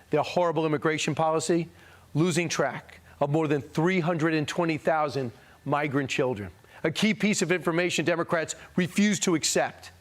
their horrible immigration policy, losing track of more than 320,000 migrant children. A key piece of information Democrats refuse to accept.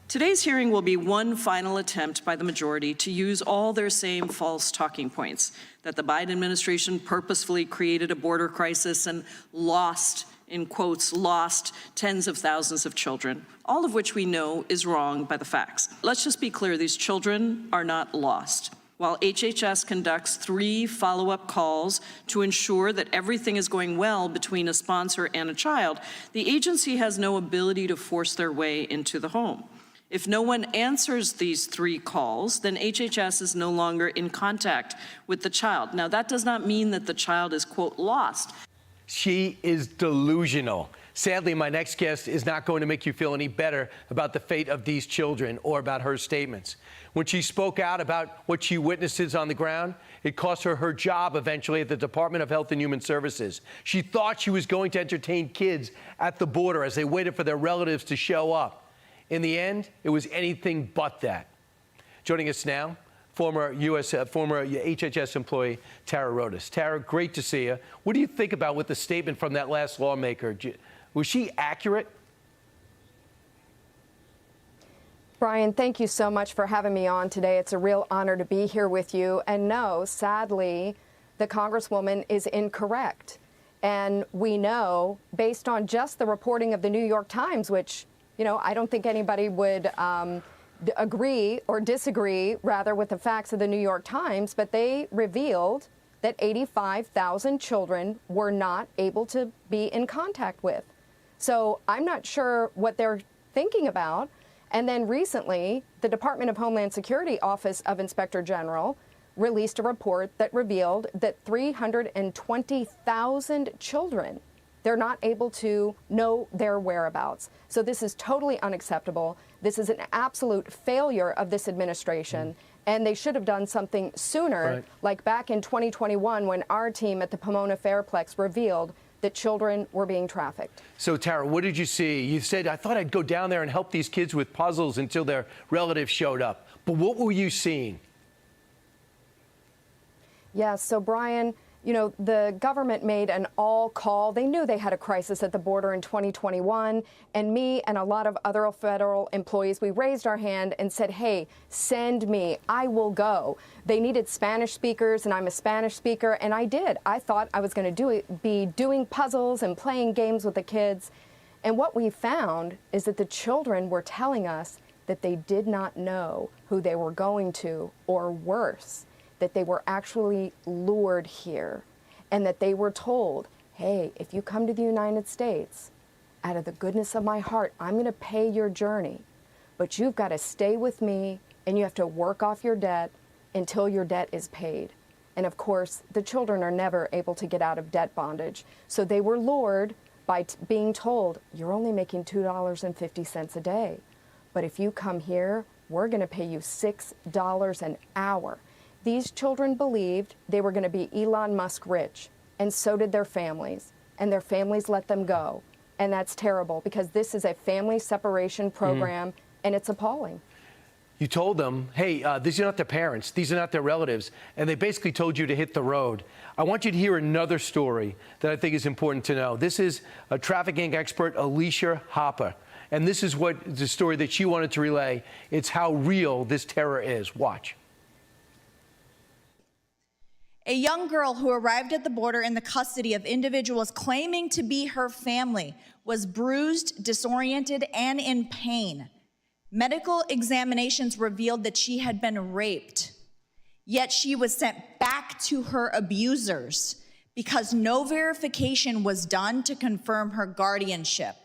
Today's hearing will be one final attempt by the majority to use all their same false talking points, that the Biden administration purposefully created a border crisis and lost, in quotes, lost tens of thousands of children, all of which we know is wrong by the facts. Let's just be clear, these children are not lost. While HHS conducts 3 follow-up calls to ensure that everything is going well between a sponsor and a child, the agency has no ability to force their way into the home. If no one answers these 3 calls, then HHS is no longer in contact with the child. Now, that does not mean that the child is, quote, lost. She is delusional. Sadly, my next guest is not going to make you feel any better about the fate of these children or about her statements. When she spoke out about what she witnesses on the ground, it cost her her job eventually at the Department of Health and Human Services. She thought she was going to entertain kids at the border as they waited for their relatives to show up. In the end, it was anything but that. Joining us now, former HHS employee Tara Rodas. Tara, great to see you. What do you think about what the statement from that last lawmaker? Was she accurate? Brian, thank you so much for having me on today. It's a real honor to be here with you. And no, sadly, the Congresswoman is incorrect. And we know, based on just the reporting of the New York Times, which, you know, I don't think anybody would agree or disagree, rather, with the facts of the New York Times, but they revealed that 85,000 children were not able to be in contact with. So I'm not sure what they're thinking about. And then recently, the Department of Homeland Security Office of Inspector General released a report that revealed that 320,000 children, they're not able to know their whereabouts. So this is totally unacceptable. This is an absolute failure of this administration. And they should have done something sooner, like back in 2021 when our team at the Pomona Fairplex revealed that children were being trafficked. So, Tara, what did you see? You said, I thought I'd go down there and help these kids with puzzles until their relatives showed up. But what were you seeing? Yeah, so, Brian, you know, the government made an all-call. They knew they had a crisis at the border in 2021, and me and a lot of other federal employees, we raised our hand and said, hey, send me. I will go. They needed Spanish speakers, and I'm a Spanish speaker, and I did. I thought I was going to be doing puzzles and playing games with the kids. And what we found is that the children were telling us that they did not know who they were going to, or worse, that they were actually lured here, and that they were told, hey, if you come to the United States, out of the goodness of my heart, I'm going to pay your journey, but you've got to stay with me, and you have to work off your debt until your debt is paid. And of course, the children are never able to get out of debt bondage. So they were lured by being told, you're only making $2.50 a day, but if you come here, we're going to pay you $6 an hour. These children believed they were going to be Elon Musk rich, and so did their families, and their families let them go. And that's terrible, because this is a family separation program, and it's appalling. You told them, hey, these are not their parents, these are not their relatives, and they basically told you to hit the road. I want you to hear another story that I think is important to know. This is a trafficking expert, Alicia Hopper, and this is what the story that she wanted to relay. It's how real this terror is. Watch. A young girl who arrived at the border in the custody of individuals claiming to be her family was bruised, disoriented, and in pain. Medical examinations revealed that she had been raped, yet she was sent back to her abusers because no verification was done to confirm her guardianship.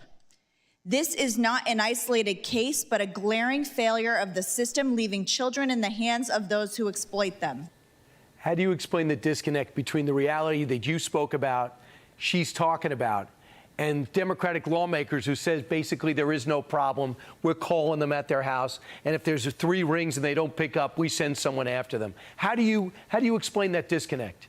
This is not an isolated case, but a glaring failure of the system, leaving children in the hands of those who exploit them. How do you explain the disconnect between the reality that you spoke about, she's talking about, and Democratic lawmakers who says basically there is no problem, we're calling them at their house, and if there's 3 rings and they don't pick up, we send someone after them? How do you explain that disconnect?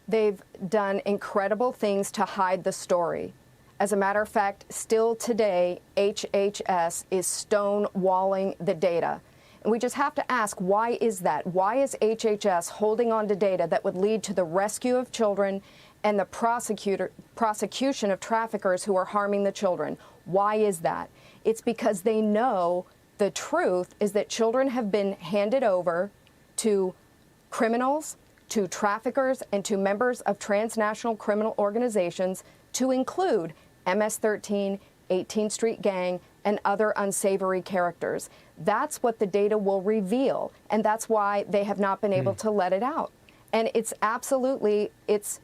They've done incredible things to hide the story. As a matter of fact, still today, HHS is stonewalling the data. And we just have to ask, why is that? Why is HHS holding on to data that would lead to the rescue of children and the prosecution of traffickers who are harming the children? Why is that? It's because they know the truth is that children have been handed over to criminals, to traffickers, and to members of transnational criminal organizations, to include MS-13, 18th Street Gang, and other unsavory characters. That's what the data will reveal, and that's why they have not been able to let it out. And it's absolutely, it's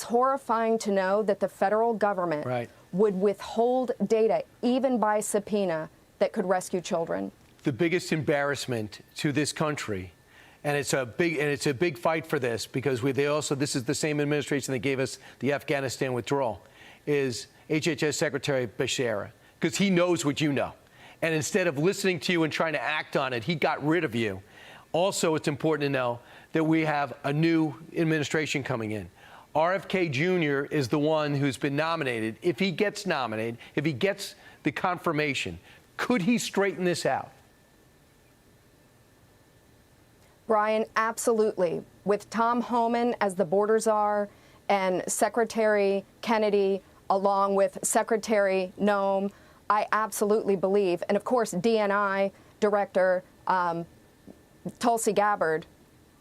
horrifying to know that the federal government would withhold data, even by subpoena, that could rescue children. The biggest embarrassment to this country, and it's a big fight for this, because this is the same administration that gave us the Afghanistan withdrawal, is HHS Secretary Becerra, because he knows what you know. And instead of listening to you and trying to act on it, he got rid of you. Also, it's important to know that we have a new administration coming in. RFK Jr. is the one who's been nominated. If he gets nominated, if he gets the confirmation, could he straighten this out? Brian, absolutely. With Tom Homan as the border czar and Secretary Kennedy, along with Secretary Noem, I absolutely believe, and of course DNI Director Tulsi Gabbard,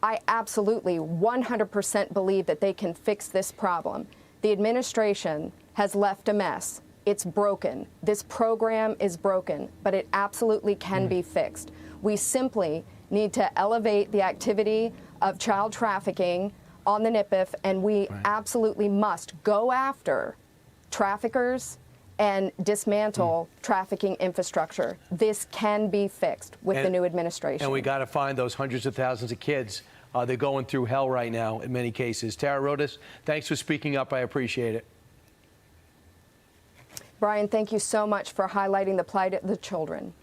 I absolutely 100% believe that they can fix this problem. The administration has left a mess. It's broken. This program is broken, but it absolutely can be fixed. We simply need to elevate the activity of child trafficking on the NIPIF, and we absolutely must go after traffickers and dismantle trafficking infrastructure. This can be fixed with the new administration. And we got to find those hundreds of thousands of kids. They're going through hell right now in many cases. Tara Rodas, thanks for speaking up. I appreciate it. Brian, thank you so much for highlighting the plight of the children.